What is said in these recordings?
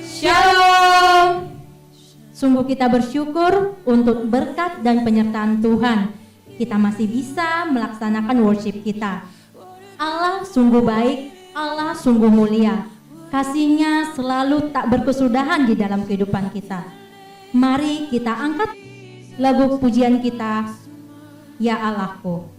Shalom. Sungguh kita bersyukur untuk berkat dan penyertaan Tuhan. Kita masih bisa melaksanakan worship kita. Allah sungguh baik, Allah sungguh mulia. Kasih-Nya selalu tak berkesudahan di dalam kehidupan kita. Mari kita angkat lagu pujian kita, Ya Allahku.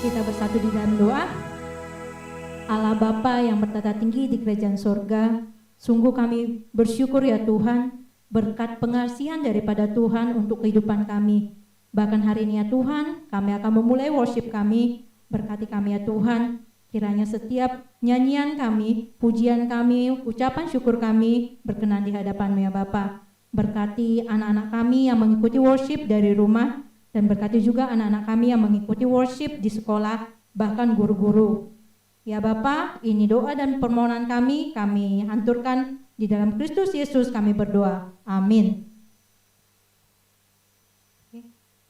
Kita bersatu di dalam doa. Allah Bapa yang bertata tinggi di kerajaan surga, Sungguh kami bersyukur ya Tuhan, berkat pengasihan daripada Tuhan untuk kehidupan kami. Bahkan hari ini ya Tuhan, kami akan memulai worship kami. Berkati kami ya Tuhan, kiranya setiap nyanyian kami, pujian kami, ucapan syukur kami berkenan di hadapan-Mu ya Bapa. Berkati anak-anak kami yang mengikuti worship dari rumah, dan berkati juga anak-anak kami yang mengikuti worship di sekolah, bahkan guru-guru. Ya Bapa, ini doa dan permohonan kami haturkan di dalam Kristus Yesus kami berdoa. Amin.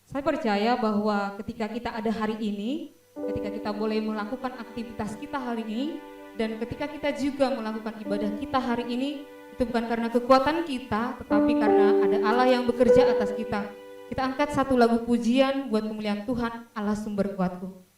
Saya percaya bahwa ketika kita ada hari ini, ketika kita boleh melakukan aktivitas kita hari ini, dan ketika kita juga melakukan ibadah kita hari ini, itu bukan karena kekuatan kita, tetapi karena ada Allah yang bekerja atas kita. Kita angkat satu lagu pujian buat kemuliaan Tuhan, Allah sumber kuatku.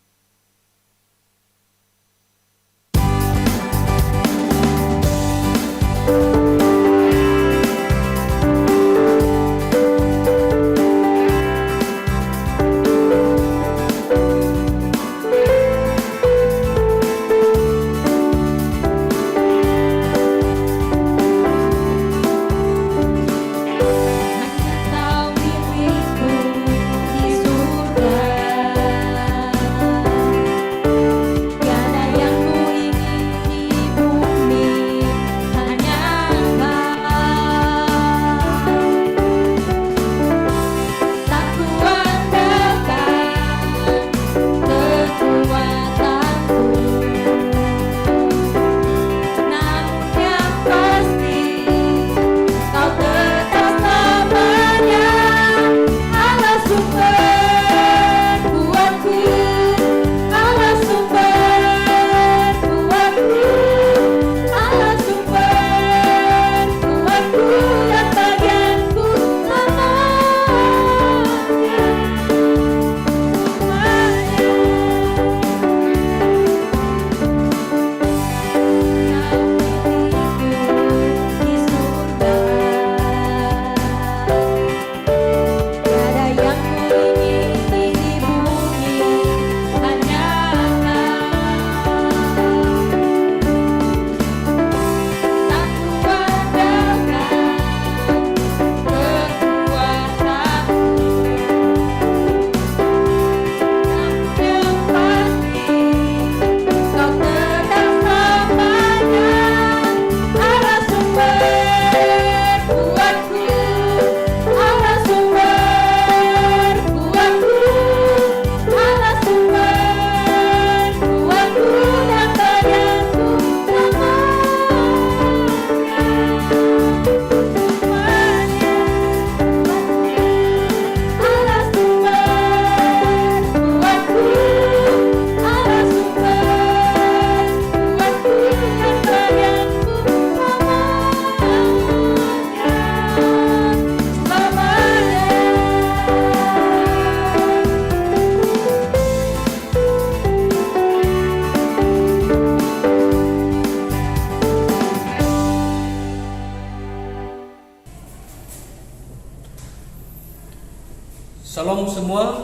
Shalom semua.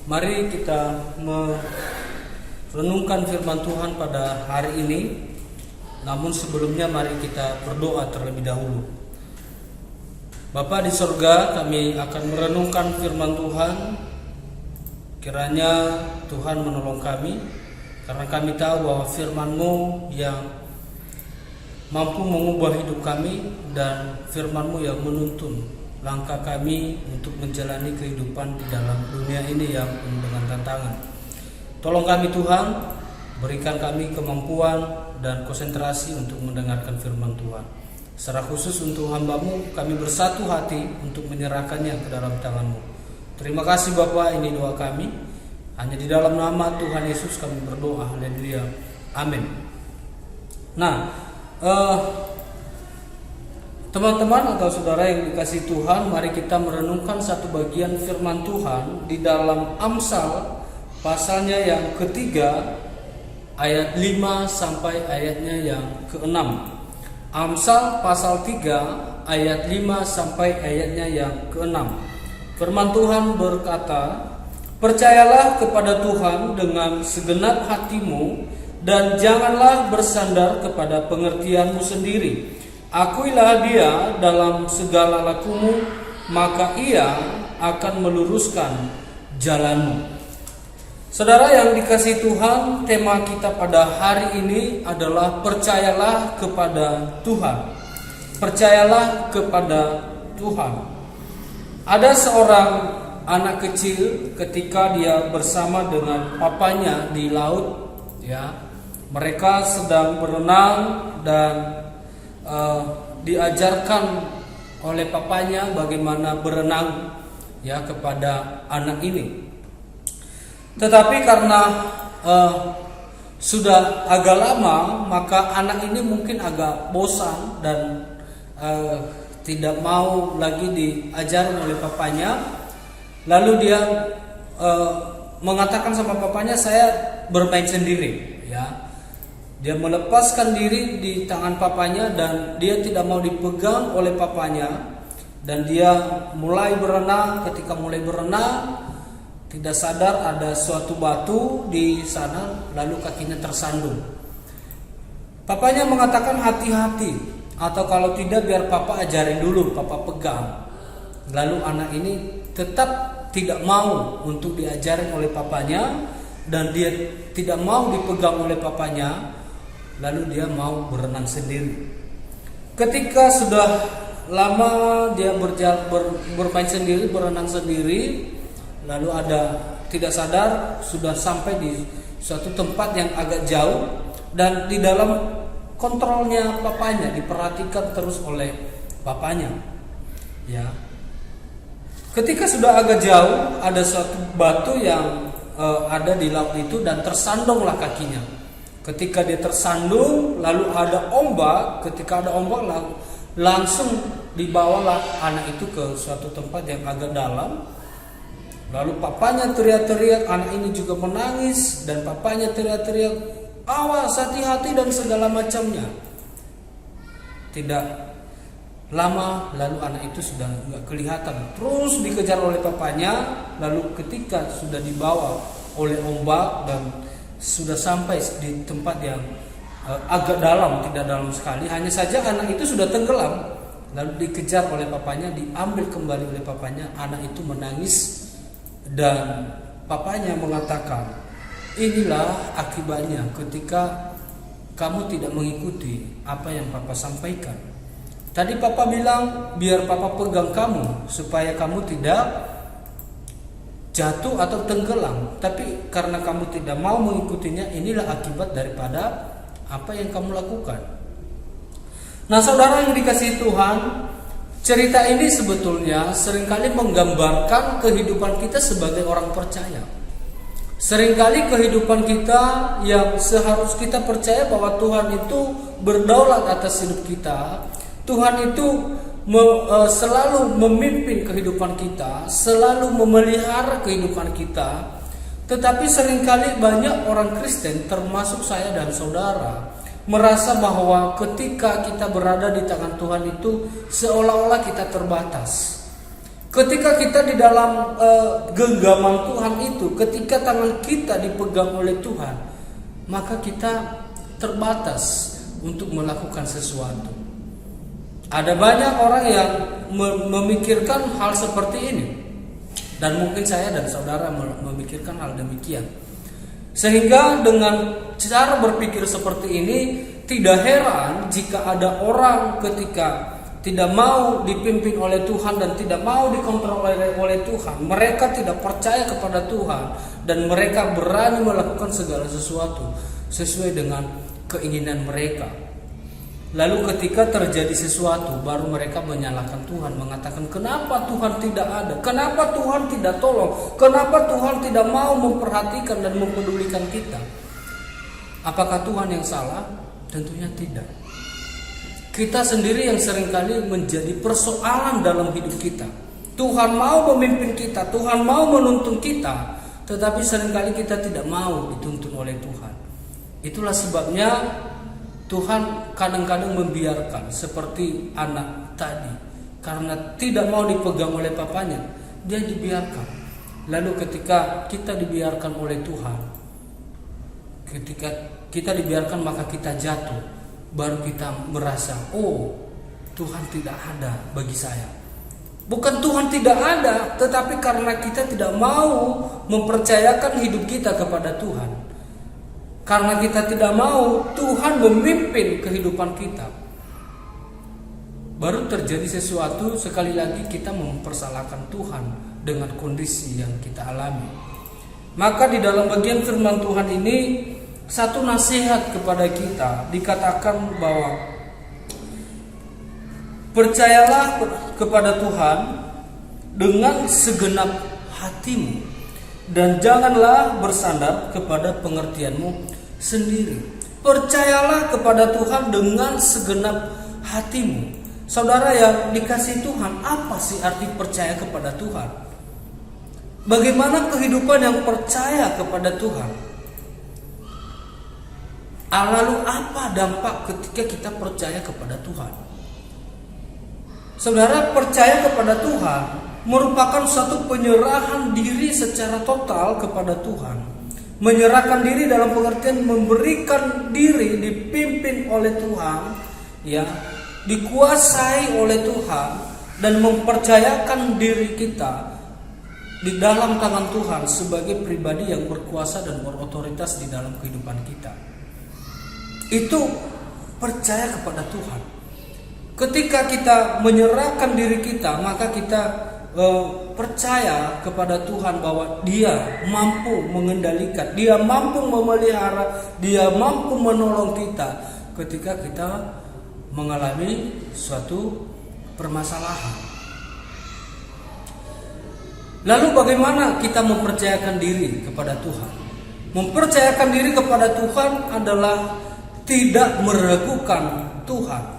Mari kita merenungkan firman Tuhan pada hari ini. Namun sebelumnya mari kita berdoa terlebih dahulu. Bapa di sorga, kami akan merenungkan firman Tuhan. Kiranya Tuhan menolong kami, karena kami tahu bahwa firman-Mu yang mampu mengubah hidup kami, dan firman-Mu yang menuntun langkah kami untuk menjalani kehidupan di dalam dunia ini yang penuh dengan tantangan. Tolong kami Tuhan, berikan kami kemampuan dan konsentrasi untuk mendengarkan firman Tuhan. Secara khusus untuk hamba-Mu, kami bersatu hati untuk menyerahkannya ke dalam tangan-Mu. Terima kasih Bapa, ini doa kami. Hanya di dalam nama Tuhan Yesus kami berdoa. Haleluya. Amin. Nah, teman-teman atau saudara yang dikasihi Tuhan, mari kita merenungkan satu bagian firman Tuhan di dalam Amsal pasalnya yang ketiga ayat 5 sampai ayatnya yang ke-6. Amsal pasal 3 ayat 5 sampai ayatnya yang ke-6. Firman Tuhan berkata, "Percayalah kepada Tuhan dengan segenap hatimu dan janganlah bersandar kepada pengertianmu sendiri. Akuilah dia dalam segala lakumu, maka ia akan meluruskan jalanmu. Saudara yang dikasihi Tuhan, tema kita pada hari ini adalah percayalah kepada Tuhan. Percayalah kepada Tuhan. Ada seorang anak kecil ketika dia bersama dengan papanya di laut, ya. Mereka sedang berenang dan diajarkan oleh papanya bagaimana berenang, ya, kepada anak ini. Tetapi karena sudah agak lama, maka anak ini mungkin agak bosan dan tidak mau lagi diajarin oleh papanya. Lalu dia mengatakan sama papanya, saya bermain sendiri, ya. Dia melepaskan diri di tangan papanya dan dia tidak mau dipegang oleh papanya, dan dia mulai berenang. Ketika mulai berenang, tidak sadar ada suatu batu di sana, lalu kakinya tersandung. Papanya mengatakan hati-hati, atau kalau tidak biar papa ajarin dulu, papa pegang. Lalu anak ini tetap tidak mau untuk diajarin oleh papanya, dan dia tidak mau dipegang oleh papanya. Lalu dia mau berenang sendiri. Ketika sudah lama dia bermain sendiri, berenang sendiri, lalu ada tidak sadar sudah sampai di suatu tempat yang agak jauh, dan di dalam kontrolnya papanya, diperhatikan terus oleh papanya, ya. Ketika sudah agak jauh, ada suatu batu yang ada di laut itu dan tersandunglah kakinya. Ketika dia tersandung, lalu ada ombak. Ketika ada ombak, langsung dibawalah anak itu ke suatu tempat yang agak dalam. Lalu papanya teriak-teriak, anak ini juga menangis, dan papanya teriak-teriak, awas, hati-hati, dan segala macamnya. Tidak lama, lalu anak itu sudah nggak kelihatan, terus dikejar oleh papanya. Lalu ketika sudah dibawa oleh ombak dan sudah sampai di tempat yang agak dalam, tidak dalam sekali, hanya saja anak itu sudah tenggelam. Lalu dikejar oleh papanya, diambil kembali oleh papanya. Anak itu menangis dan papanya mengatakan, inilah akibatnya ketika kamu tidak mengikuti apa yang papa sampaikan. Tadi papa bilang biar papa pegang kamu supaya kamu tidak jatuh atau tenggelam, tapi karena kamu tidak mau mengikutinya, inilah akibat daripada apa yang kamu lakukan. Nah, saudara yang dikasihi Tuhan, cerita ini sebetulnya seringkali menggambarkan kehidupan kita sebagai orang percaya. Seringkali kehidupan kita yang seharusnya kita percaya bahwa Tuhan itu berdaulat atas hidup kita. Tuhan itu selalu memimpin kehidupan kita, selalu memelihara kehidupan kita. Tetapi seringkali banyak orang Kristen, termasuk saya dan saudara, merasa bahwa ketika kita berada di tangan Tuhan itu seolah-olah kita terbatas. Ketika kita di dalam genggaman Tuhan itu, ketika tangan kita dipegang oleh Tuhan, maka kita terbatas untuk melakukan sesuatu. Ada banyak orang yang memikirkan hal seperti ini, dan mungkin saya dan saudara memikirkan hal demikian. Sehingga dengan cara berpikir seperti ini, tidak heran jika ada orang ketika tidak mau dipimpin oleh Tuhan dan tidak mau dikontrol oleh Tuhan, mereka tidak percaya kepada Tuhan, dan mereka berani melakukan segala sesuatu sesuai dengan keinginan mereka. Lalu ketika terjadi sesuatu, baru mereka menyalahkan Tuhan, mengatakan, kenapa Tuhan tidak ada? Kenapa Tuhan tidak tolong? Kenapa Tuhan tidak mau memperhatikan dan mempedulikan kita? Apakah Tuhan yang salah? Tentunya tidak. Kita sendiri yang seringkali menjadi persoalan dalam hidup kita. Tuhan mau memimpin kita, Tuhan mau menuntun kita, tetapi seringkali kita tidak mau dituntun oleh Tuhan. Itulah sebabnya Tuhan kadang-kadang membiarkan, seperti anak tadi, karena tidak mau dipegang oleh papanya, dia dibiarkan. Lalu ketika kita dibiarkan oleh Tuhan, ketika kita dibiarkan maka kita jatuh, baru kita merasa, oh Tuhan tidak ada bagi saya. Bukan Tuhan tidak ada, tetapi karena kita tidak mau mempercayakan hidup kita kepada Tuhan. Karena kita tidak mau Tuhan memimpin kehidupan kita, baru terjadi sesuatu, sekali lagi kita mempersalahkan Tuhan dengan kondisi yang kita alami. Maka di dalam bagian firman Tuhan ini, satu nasihat kepada kita dikatakan bahwa percayalah kepada Tuhan dengan segenap hatimu dan janganlah bersandar kepada pengertianmu sendiri. Percayalah kepada Tuhan dengan segenap hatimu. Saudara yang dikasihi Tuhan, apa sih arti percaya kepada Tuhan? Bagaimana kehidupan yang percaya kepada Tuhan? Lalu apa dampak ketika kita percaya kepada Tuhan? Saudara, percaya kepada Tuhan merupakan suatu penyerahan diri secara total kepada Tuhan. Menyerahkan diri dalam pengertian memberikan diri dipimpin oleh Tuhan, ya, dikuasai oleh Tuhan, dan mempercayakan diri kita di dalam tangan Tuhan sebagai pribadi yang berkuasa dan berotoritas di dalam kehidupan kita. Itu percaya kepada Tuhan. Ketika kita menyerahkan diri kita, maka kita percaya kepada Tuhan bahwa Dia mampu mengendalikan, Dia mampu memelihara, Dia mampu menolong kita ketika kita mengalami suatu permasalahan. Lalu bagaimana kita mempercayakan diri kepada Tuhan? Mempercayakan diri kepada Tuhan adalah tidak meragukan Tuhan.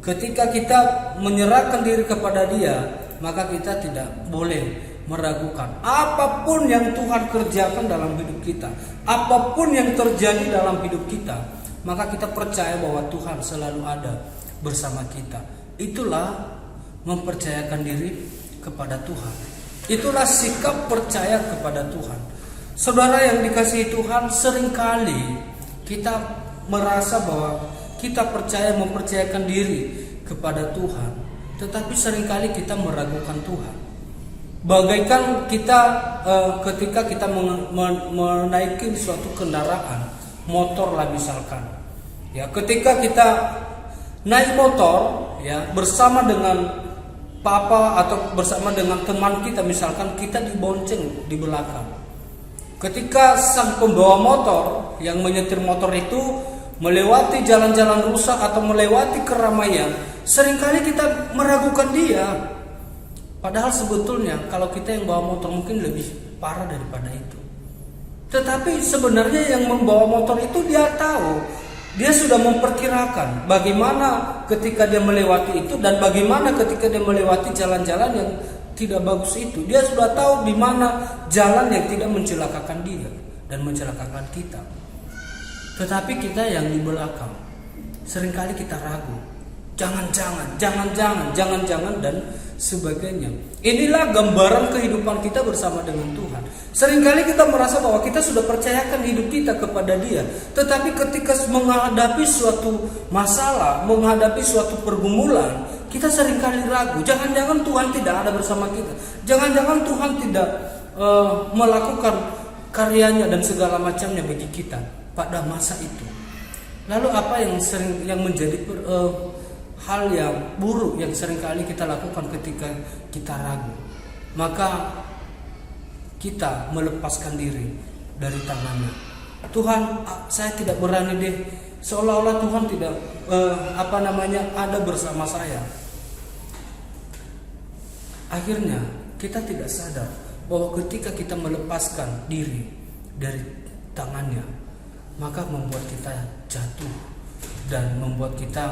Ketika kita menyerahkan diri kepada Dia, maka kita tidak boleh meragukan apapun yang Tuhan kerjakan dalam hidup kita, apapun yang terjadi dalam hidup kita, maka kita percaya bahwa Tuhan selalu ada bersama kita. Itulah mempercayakan diri kepada Tuhan. Itulah sikap percaya kepada Tuhan. Saudara yang dikasihi Tuhan, seringkali kita merasa bahwa kita mempercayakan diri kepada Tuhan, tetapi seringkali kita meragukan Tuhan. Bagaikan kita ketika kita menaiki suatu kendaraan, motor lah misalkan, ya, ketika kita naik motor, ya, bersama dengan papa atau bersama dengan teman kita, misalkan kita dibonceng di belakang. Ketika sang pembawa motor yang menyetir motor itu melewati jalan-jalan rusak atau melewati keramaian, seringkali kita meragukan dia. Padahal sebetulnya kalau kita yang bawa motor mungkin lebih parah daripada itu. Tetapi sebenarnya yang membawa motor itu dia tahu, dia sudah memperkirakan bagaimana ketika dia melewati itu dan bagaimana ketika dia melewati jalan-jalan yang tidak bagus itu. Dia sudah tahu di mana jalan yang tidak mencelakakan dia dan mencelakakan kita. Tetapi kita yang di belakang, seringkali kita ragu. Jangan-jangan dan sebagainya. Inilah gambaran kehidupan kita bersama dengan Tuhan. Seringkali kita merasa bahwa kita sudah percayakan hidup kita kepada Dia, tetapi ketika menghadapi suatu masalah, menghadapi suatu pergumulan, kita seringkali ragu. Jangan-jangan Tuhan tidak ada bersama kita. Jangan-jangan Tuhan tidak melakukan karyanya dan segala macamnya bagi kita pada masa itu. Lalu apa yang menjadi hal yang buruk yang seringkali kita lakukan ketika kita ragu? Maka kita melepaskan diri dari tangannya. Tuhan, saya tidak berani deh. Seolah-olah Tuhan tidak ada bersama saya. Akhirnya kita tidak sadar bahwa ketika kita melepaskan diri dari tangannya, maka membuat kita jatuh dan membuat kita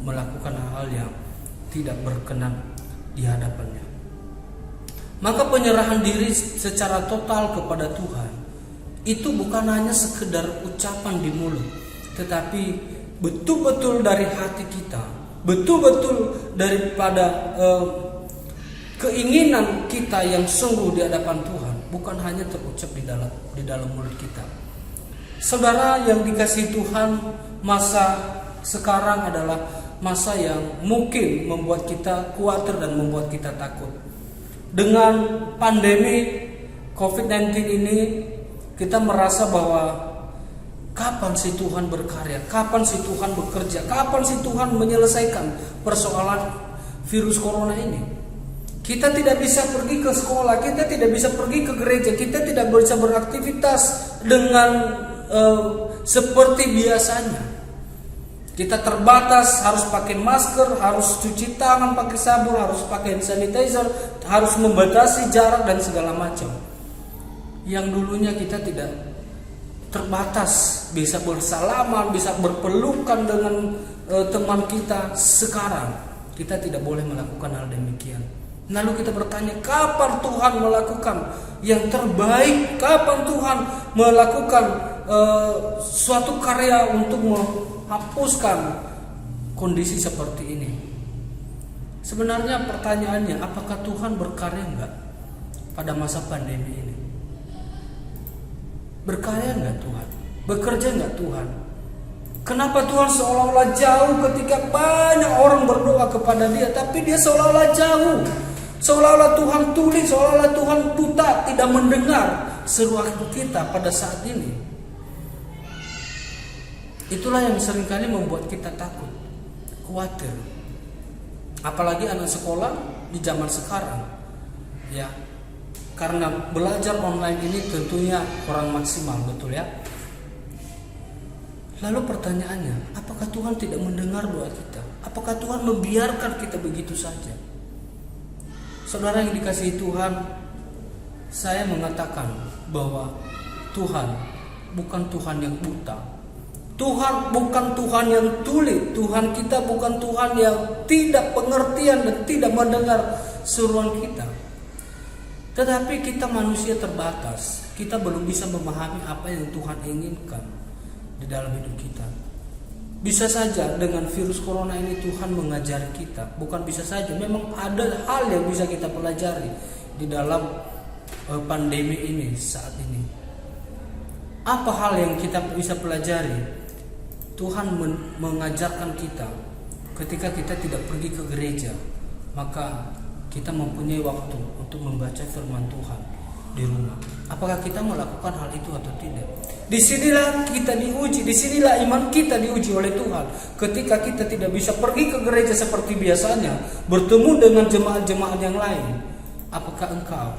melakukan hal yang tidak berkenan di hadapannya. Maka penyerahan diri secara total kepada Tuhan itu bukan hanya sekedar ucapan di mulut, tetapi betul-betul dari hati kita, betul-betul daripada keinginan kita yang sungguh di hadapan Tuhan, bukan hanya terucap di dalam mulut kita. Saudara yang dikasihi Tuhan, masa sekarang adalah masa yang mungkin membuat kita khawatir dan membuat kita takut. Dengan pandemi COVID-19 ini, kita merasa bahwa kapan sih Tuhan berkarya? Kapan sih Tuhan bekerja? Kapan sih Tuhan menyelesaikan persoalan virus corona ini? Kita tidak bisa pergi ke sekolah, kita tidak bisa pergi ke gereja, kita tidak bisa beraktivitas dengan seperti biasanya. Kita terbatas, harus pakai masker, harus cuci tangan pakai sabun, harus pakai hand sanitizer, harus membatasi jarak dan segala macam. Yang dulunya kita tidak terbatas, bisa bersalaman, bisa berpelukan dengan teman kita. Sekarang kita tidak boleh melakukan hal demikian. Lalu kita bertanya, kapan Tuhan melakukan yang terbaik? Kapan Tuhan melakukan suatu karya untuk menghapuskan kondisi seperti ini? Sebenarnya pertanyaannya, apakah Tuhan berkarya enggak pada masa pandemi ini? Berkarya enggak Tuhan? Bekerja enggak Tuhan? Kenapa Tuhan seolah-olah jauh ketika banyak orang berdoa kepada Dia, tapi Dia seolah-olah jauh, seolah-olah Tuhan tuli, seolah-olah Tuhan buta, tidak mendengar seruan kita pada saat ini. Itulah yang seringkali membuat kita takut, khawatir. Apalagi anak sekolah di zaman sekarang, ya. Karena belajar online ini tentunya kurang maksimal, betul ya? Lalu pertanyaannya, apakah Tuhan tidak mendengar doa kita? Apakah Tuhan membiarkan kita begitu saja? Saudara yang dikasihi Tuhan, saya mengatakan bahwa Tuhan bukan Tuhan yang buta. Tuhan bukan Tuhan yang tuli. Tuhan kita bukan Tuhan yang tidak pengertian dan tidak mendengar seruan kita. Tetapi kita manusia terbatas. Kita belum bisa memahami apa yang Tuhan inginkan di dalam hidup kita. Bisa saja dengan virus corona ini Tuhan mengajari kita. Bukan bisa saja, memang ada hal yang bisa kita pelajari di dalam pandemi ini saat ini. Apa hal yang kita bisa pelajari? Tuhan mengajarkan kita ketika kita tidak pergi ke gereja, maka kita mempunyai waktu untuk membaca firman Tuhan di rumah. Apakah kita melakukan hal itu atau tidak? Disinilah kita diuji, disinilah iman kita diuji oleh Tuhan. Ketika kita tidak bisa pergi ke gereja seperti biasanya, bertemu dengan jemaat-jemaat yang lain, apakah engkau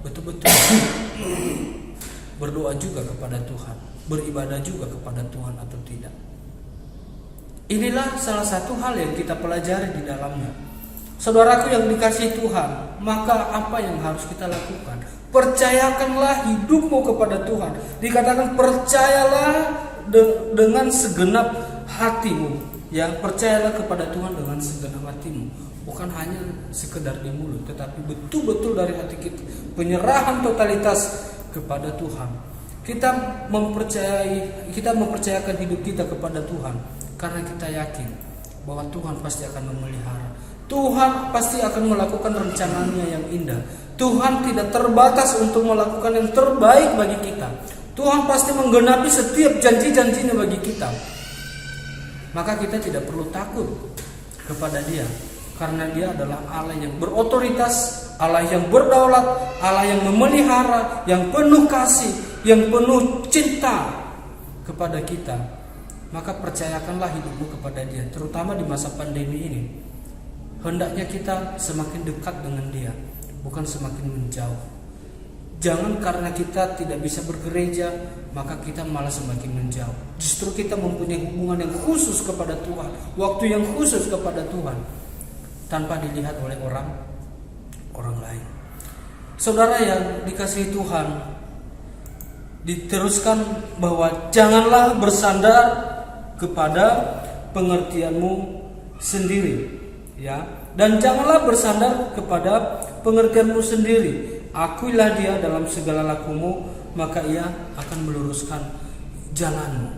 betul-betul berdoa juga kepada Tuhan, beribadah juga kepada Tuhan atau tidak? Inilah salah satu hal yang kita pelajari di dalamnya. Saudaraku yang dikasihi Tuhan, maka apa yang harus kita lakukan? Percayakanlah hidupmu kepada Tuhan. Dikatakan percayalah dengan segenap hatimu. Ya, percayalah kepada Tuhan dengan segenap hatimu. Bukan hanya sekedar di mulut, tetapi betul-betul dari hati kita. Penyerahan totalitas kepada Tuhan. Kita mempercayakan hidup kita kepada Tuhan karena kita yakin bahwa Tuhan pasti akan memelihara. Tuhan pasti akan melakukan rencananya yang indah. Tuhan tidak terbatas untuk melakukan yang terbaik bagi kita. Tuhan pasti menggenapi setiap janji-janjinya bagi kita. Maka kita tidak perlu takut kepada Dia, karena Dia adalah Allah yang berotoritas, Allah yang berdaulat, Allah yang memelihara, yang penuh kasih, yang penuh cinta kepada kita. Maka percayakanlah hidupmu kepada Dia, terutama di masa pandemi ini. Hendaknya kita semakin dekat dengan Dia, bukan semakin menjauh. Jangan karena kita tidak bisa bergereja, maka kita malah semakin menjauh. Justru kita mempunyai hubungan yang khusus kepada Tuhan, waktu yang khusus kepada Tuhan, tanpa dilihat oleh orang lain. Saudara yang dikasihi Tuhan, diteruskan bahwa janganlah bersandar kepada pengertianmu sendiri. Ya, dan janganlah bersandar kepada pengertianmu sendiri. Akuilah Dia dalam segala lakumu, maka Ia akan meluruskan jalanmu.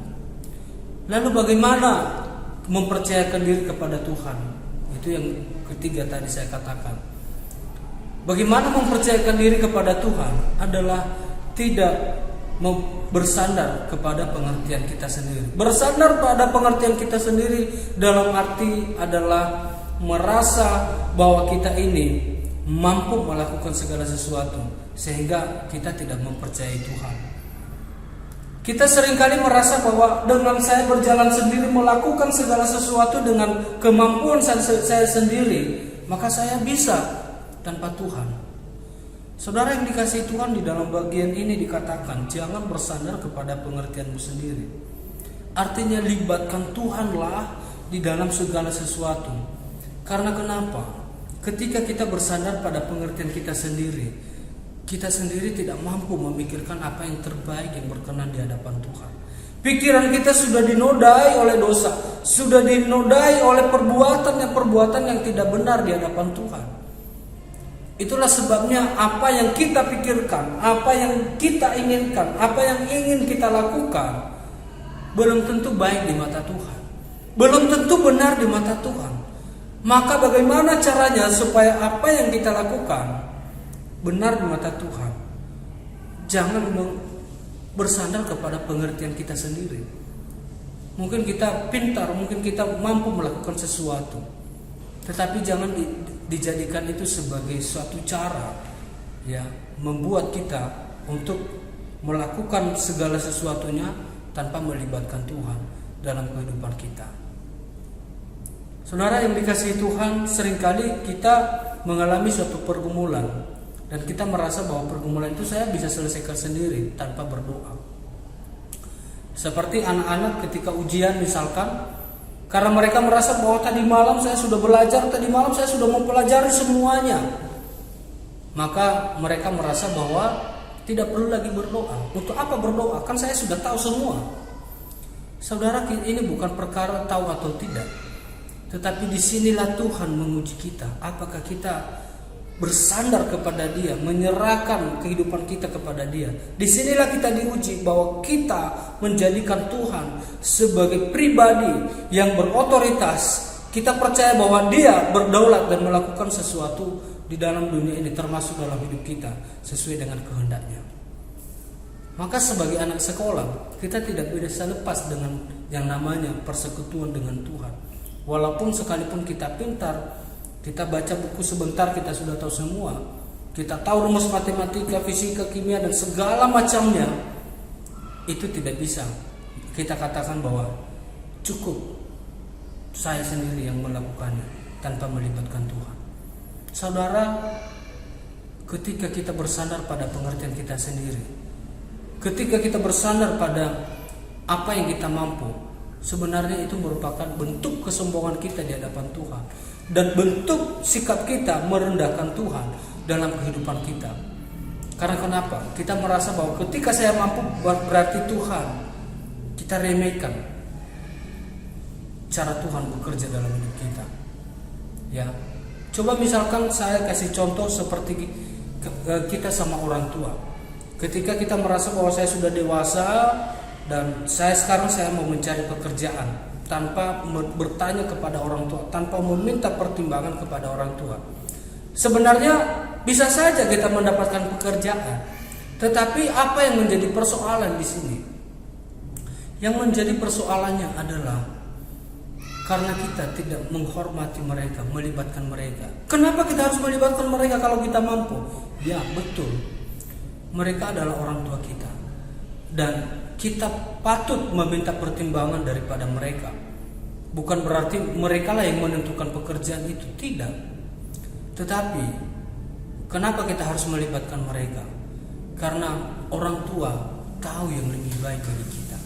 Lalu bagaimana mempercayakan diri kepada Tuhan? Itu yang ketiga tadi saya katakan. Bagaimana mempercayakan diri kepada Tuhan adalah tidak bersandar kepada pengertian kita sendiri. Bersandar pada pengertian kita sendiri dalam arti adalah merasa bahwa kita ini mampu melakukan segala sesuatu, sehingga kita tidak mempercayai Tuhan. Kita seringkali merasa bahwa dengan saya berjalan sendiri, melakukan segala sesuatu dengan kemampuan saya sendiri, maka saya bisa tanpa Tuhan. Saudara yang dikasihi Tuhan, di dalam bagian ini dikatakan jangan bersandar kepada pengertianmu sendiri. Artinya libatkan Tuhanlah di dalam segala sesuatu. Karena kenapa? Ketika kita bersandar pada pengertian kita sendiri tidak mampu memikirkan apa yang terbaik yang berkenan di hadapan Tuhan. Pikiran kita sudah dinodai oleh dosa, sudah dinodai oleh perbuatan yang tidak benar di hadapan Tuhan. Itulah sebabnya apa yang kita pikirkan, apa yang kita inginkan, apa yang ingin kita lakukan belum tentu baik di mata Tuhan, belum tentu benar di mata Tuhan. Maka bagaimana caranya supaya apa yang kita lakukan benar di mata Tuhan? Jangan bersandar kepada pengertian kita sendiri. Mungkin kita pintar, mungkin kita mampu melakukan sesuatu, tetapi jangan dijadikan itu sebagai suatu cara ya membuat kita untuk melakukan segala sesuatunya tanpa melibatkan Tuhan dalam kehidupan kita. Saudara yang dikasihi Tuhan, seringkali kita mengalami suatu pergumulan dan kita merasa bahwa pergumulan itu saya bisa selesaikan sendiri tanpa berdoa. Seperti anak-anak ketika ujian misalkan, karena mereka merasa bahwa tadi malam saya sudah belajar, tadi malam saya sudah mempelajari semuanya, maka mereka merasa bahwa tidak perlu lagi berdoa. Untuk apa berdoa? Kan saya sudah tahu semua. Saudara, ini bukan perkara tahu atau tidak, tetapi disinilah Tuhan menguji kita. Apakah kita bersandar kepada Dia, menyerahkan kehidupan kita kepada Dia. Disinilah kita diuji bahwa kita menjadikan Tuhan sebagai pribadi yang berotoritas. Kita percaya bahwa Dia berdaulat dan melakukan sesuatu di dalam dunia ini, termasuk dalam hidup kita, sesuai dengan kehendaknya. Maka sebagai anak sekolah, kita tidak bisa lepas dengan yang namanya persekutuan dengan Tuhan. Walaupun sekalipun kita pintar, kita baca buku sebentar kita sudah tahu semua, kita tahu rumus matematika, fisika, kimia dan segala macamnya, itu tidak bisa kita katakan bahwa cukup saya sendiri yang melakukannya tanpa melibatkan Tuhan. Saudara, ketika kita bersandar pada pengertian kita sendiri, ketika kita bersandar pada apa yang kita mampu, sebenarnya itu merupakan bentuk kesombongan kita di hadapan Tuhan dan bentuk sikap kita merendahkan Tuhan dalam kehidupan kita. Karena kenapa? Kita merasa bahwa ketika saya mampu berarti Tuhan. Kita remehkan cara Tuhan bekerja dalam hidup kita. Ya, coba misalkan saya kasih contoh seperti kita sama orang tua. Ketika kita merasa bahwa saya sudah dewasa dan sekarang saya mau mencari pekerjaan tanpa bertanya kepada orang tua, tanpa meminta pertimbangan kepada orang tua. Sebenarnya bisa saja kita mendapatkan pekerjaan, tetapi apa yang menjadi persoalan di sini? Yang menjadi persoalannya adalah karena kita tidak menghormati mereka, melibatkan mereka. Kenapa kita harus melibatkan mereka kalau kita mampu? Ya, betul. Mereka adalah orang tua kita. Dan kita patut meminta pertimbangan daripada mereka. Bukan berarti mereka lah yang menentukan pekerjaan itu, tidak. Tetapi kenapa kita harus melibatkan mereka? Karena orang tua tahu yang lebih baik bagi kita.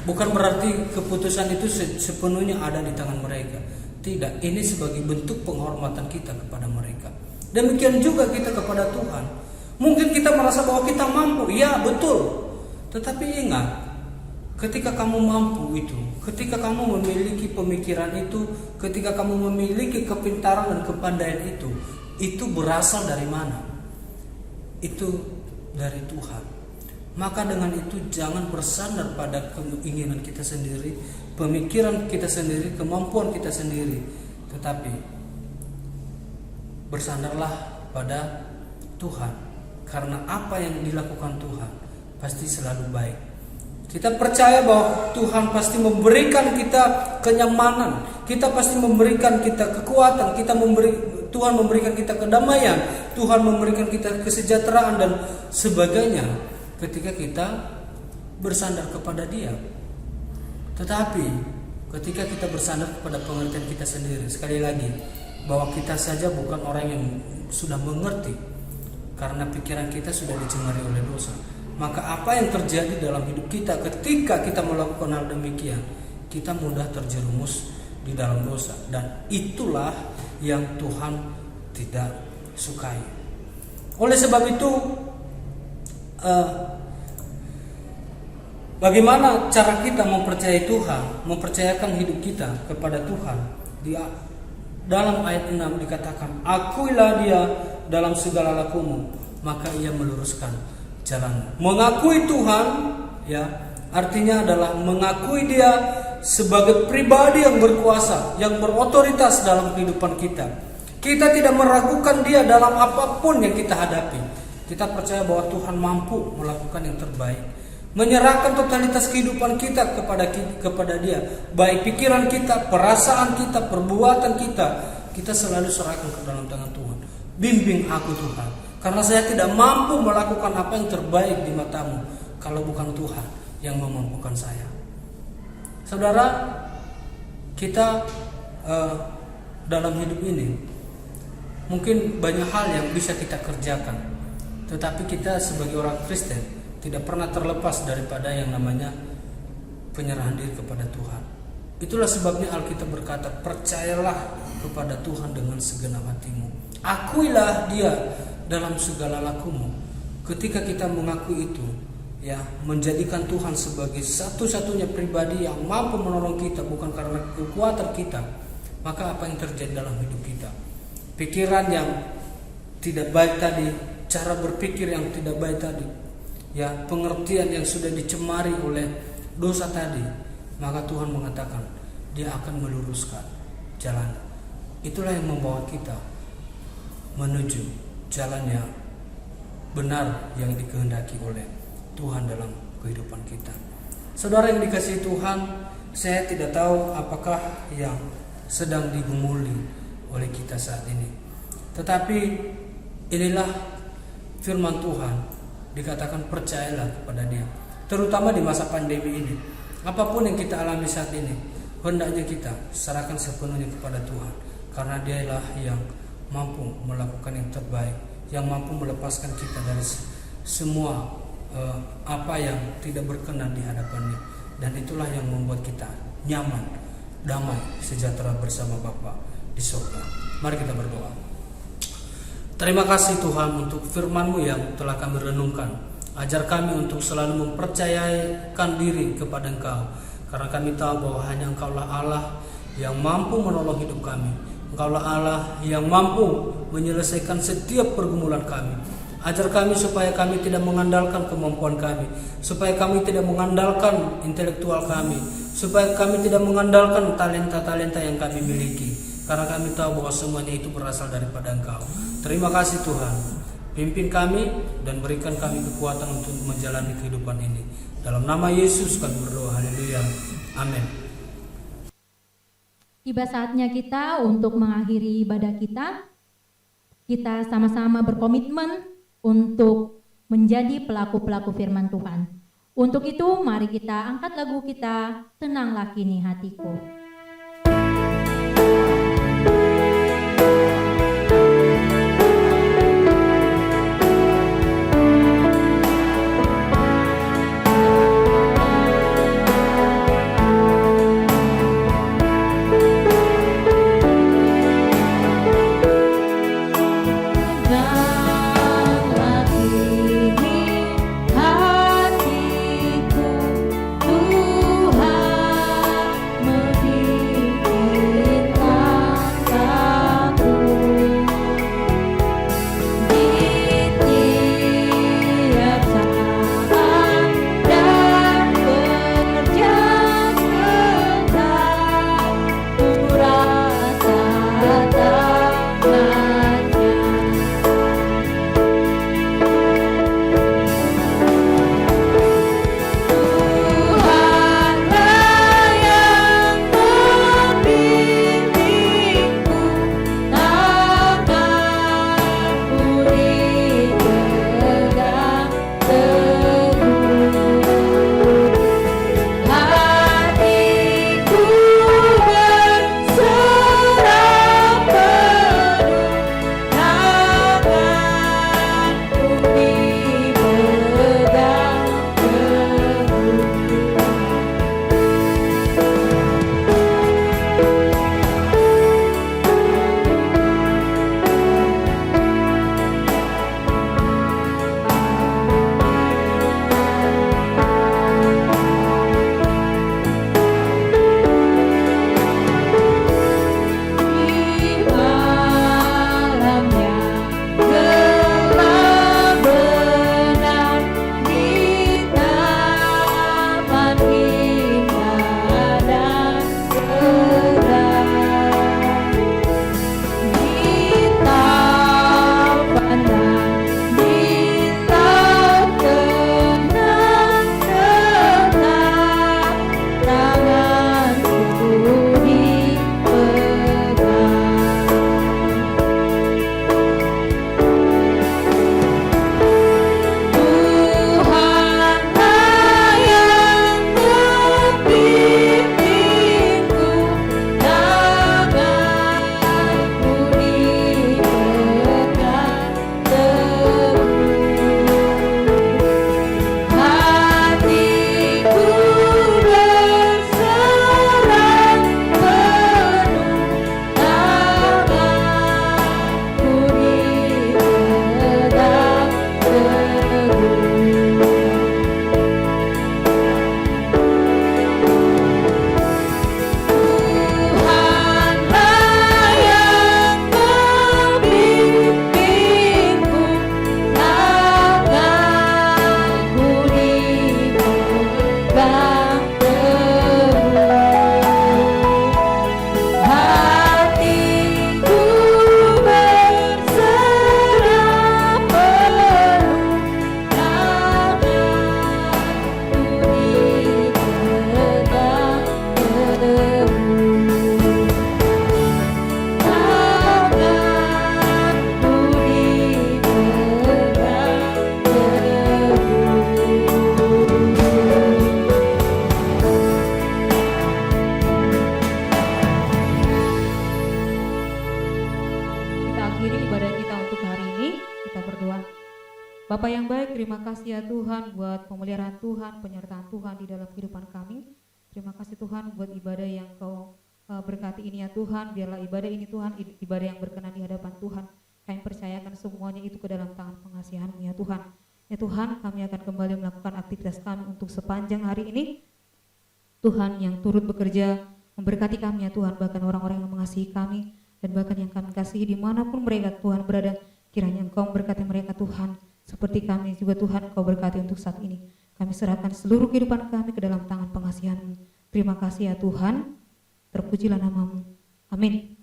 Bukan berarti keputusan itu sepenuhnya ada di tangan mereka. Tidak, ini sebagai bentuk penghormatan kita kepada mereka. Demikian juga kita kepada Tuhan. Mungkin kita merasa bahwa kita mampu, ya betul. Tetapi ingat, ketika kamu mampu itu, ketika kamu memiliki pemikiran itu, ketika kamu memiliki kepintaran dan kepandaian itu berasal dari mana? Itu dari Tuhan. Maka dengan itu jangan bersandar pada keinginan kita sendiri, pemikiran kita sendiri, kemampuan kita sendiri, tetapi bersandarlah pada Tuhan. Karena apa yang dilakukan Tuhan pasti selalu baik. Kita percaya bahwa Tuhan pasti memberikan kita kenyamanan, kita pasti memberikan kita kekuatan, Tuhan memberikan kita kedamaian, Tuhan memberikan kita kesejahteraan dan sebagainya ketika kita bersandar kepada Dia. Tetapi ketika kita bersandar kepada pengertian kita sendiri, sekali lagi bahwa kita saja bukan orang yang sudah mengerti karena pikiran kita sudah dicemari oleh dosa. Maka apa yang terjadi dalam hidup kita ketika kita melakukan hal demikian, kita mudah terjerumus di dalam dosa, dan itulah yang Tuhan tidak sukai. Oleh sebab itu, bagaimana cara kita mempercayai Tuhan, mempercayakan hidup kita kepada Tuhan? Dalam ayat 6 dikatakan, akuilah Dia dalam segala lakumu, maka Ia meluruskan jalanmu. Mengakui Tuhan, ya, artinya adalah mengakui Dia sebagai pribadi yang berkuasa, yang berotoritas dalam kehidupan kita. Kita tidak meragukan Dia dalam apapun yang kita hadapi. Kita percaya bahwa Tuhan mampu melakukan yang terbaik, menyerahkan totalitas kehidupan kita kepada Dia, baik pikiran kita, perasaan kita, perbuatan kita selalu serahkan ke dalam tangan Tuhan. Bimbing aku Tuhan, karena saya tidak mampu melakukan apa yang terbaik di matamu kalau bukan Tuhan yang memampukan saya. Saudara, kita dalam hidup ini mungkin banyak hal yang bisa kita kerjakan, tetapi kita sebagai orang Kristen tidak pernah terlepas daripada yang namanya penyerahan diri kepada Tuhan. Itulah sebabnya Alkitab berkata, percayalah kepada Tuhan dengan segenap hatimu, akuilah Dia dalam segala lakumu. Ketika kita mengakui itu, ya, menjadikan Tuhan sebagai satu-satunya pribadi yang mampu menolong kita bukan karena kekuatan kita, maka apa yang terjadi dalam hidup kita? Pikiran yang tidak baik tadi, cara berpikir yang tidak baik tadi, ya, pengertian yang sudah dicemari oleh dosa tadi, maka Tuhan mengatakan Dia akan meluruskan jalan. Itulah yang membawa kita menuju jalan yang benar yang dikehendaki oleh Tuhan dalam kehidupan kita. Saudara yang dikasihi Tuhan, saya tidak tahu apakah yang sedang digumuli oleh kita saat ini, tetapi inilah firman Tuhan, dikatakan percayalah kepada Dia, terutama di masa pandemi ini. Apapun yang kita alami saat ini, hendaknya kita serahkan sepenuhnya kepada Tuhan, karena Dialah yang mampu melakukan yang terbaik, yang mampu melepaskan kita dari semua apa yang tidak berkenan di hadapan-Nya, dan itulah yang membuat kita nyaman, damai, sejahtera bersama Bapa di surga. Mari kita berdoa. Terima kasih Tuhan untuk firman-Mu yang telah kami renungkan. Ajar kami untuk selalu mempercayakan diri kepada Engkau, karena kami tahu bahwa hanya Engkaulah Allah yang mampu menolong hidup kami. Engkaulah Allah yang mampu menyelesaikan setiap pergumulan kami. Ajar kami supaya kami tidak mengandalkan kemampuan kami, supaya kami tidak mengandalkan intelektual kami, supaya kami tidak mengandalkan talenta-talenta yang kami miliki, karena kami tahu bahwa semuanya itu berasal daripada Engkau. Terima kasih Tuhan. Pimpin kami dan berikan kami kekuatan untuk menjalani kehidupan ini. Dalam nama Yesus kami berdoa. Haleluya. Amin. Tiba saatnya kita untuk mengakhiri ibadah kita. Kita sama-sama berkomitmen untuk menjadi pelaku-pelaku firman Tuhan. Untuk itu mari kita angkat lagu kita, Tenanglah Kini Hatiku. Hatiku, Tuhan Bapa yang baik, terima kasih ya Tuhan buat pemeliharaan Tuhan, penyertaan Tuhan di dalam kehidupan kami. Terima kasih Tuhan buat ibadah yang Kau berkati ini ya Tuhan. Biarlah ibadah ini Tuhan, ibadah yang berkenan di hadapan Tuhan. Kami percayakan semuanya itu ke dalam tangan pengasihan-Mu ya Tuhan. Ya Tuhan, kami akan kembali melakukan aktivitas kami untuk sepanjang hari ini. Tuhan yang turut bekerja memberkati kami ya Tuhan, bahkan orang-orang yang mengasihi kami dan bahkan yang kami kasihi dimanapun mereka Tuhan berada, kiranya Engkau memberkati mereka Tuhan, seperti kami juga Tuhan Engkau berkati untuk saat ini. Kami serahkan seluruh kehidupan kami ke dalam tangan pengasihan-Mu. Terima kasih ya Tuhan, terpujilah nama-Mu. Amin.